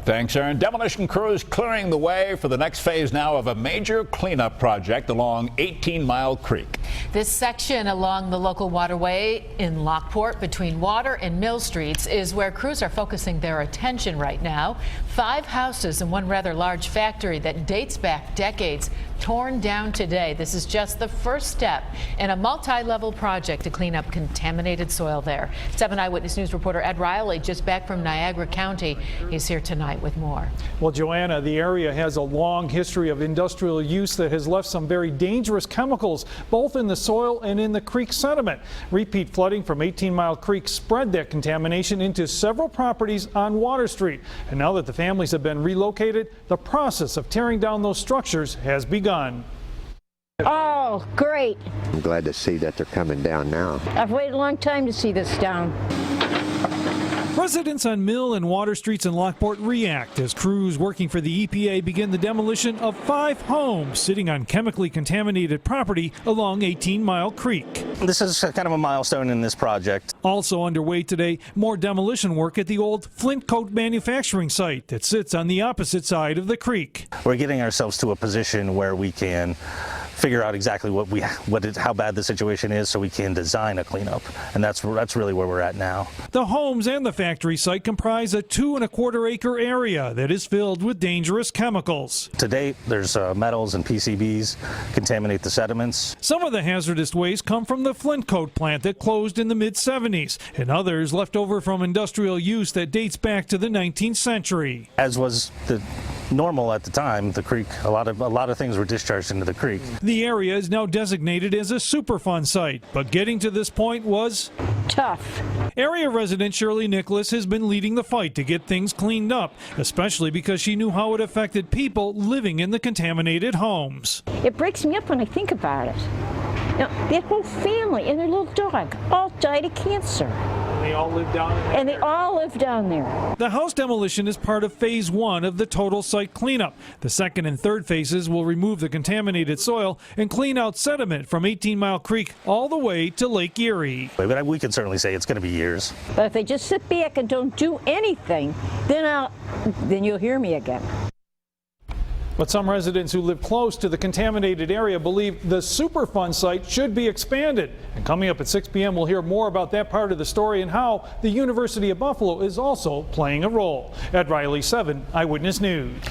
right, thanks, Aaron. Demolition crews clearing the way for the next phase now of a major cleanup project along 18 Mile Creek. This section along the local waterway in Lockport between Water and Mill Streets is where crews are focusing their attention right now. 5 houses and one rather large factory that dates back decades torn down today. This is just the first step in a multi-level project to clean up contaminated soil there. 7 Eyewitness News reporter Ed Riley just back from Niagara County. He's here tonight with more. Well, Joanna, the area has a long history of industrial use that has left some very dangerous chemicals both in the soil and in the creek sediment. Repeat flooding from 18 Mile Creek spread that contamination into several properties on Water Street. And now that the families have been relocated, the process of tearing down those structures has begun. Oh, great. I'm glad to see that they're coming down now. I've waited a long time to see this down. Residents on Mill and Water Streets in Lockport react as crews working for the EPA begin the demolition of 5 homes sitting on chemically contaminated property along 18 Mile Creek. This is kind of a milestone in this project. Also underway today, more demolition work at the old Flint Coat manufacturing site that sits on the opposite side of the creek. We're getting ourselves to a position where we can figure out exactly how bad the situation is so we can design a cleanup, and that's really where we're at now. The homes and the factory site comprise a 2¼ acre area that is filled with dangerous chemicals. To date, there's metals and PCBs contaminate the sediments. Some of the hazardous waste come from the Flint Coat plant that closed in the mid-70s, and others left over from industrial use that dates back to the 19th century. As was the normal at the time, the creek, a lot of things were discharged into the creek. The area is now designated as a Superfund site, but getting to this point was Tough. Area resident Shirley Nicholas has been leading the fight to get things cleaned up, especially because she knew how it affected people living in the contaminated homes. It breaks me up when I think about it. You know, that whole family and their little dog all died of cancer. They all live down there. And they all live down there. The house demolition is part of phase 1 of the total site cleanup. The second and third phases will remove the contaminated soil and clean out sediment from 18 Mile Creek all the way to Lake Erie. But we can certainly say it's going to be years. But if they just sit back and don't do anything, then you'll hear me again. But some residents who live close to the contaminated area believe the Superfund site should be expanded. And coming up at 6 p.m. we'll hear more about that part of the story and how the University of Buffalo is also playing a role. Ed Riley, 7 Eyewitness News.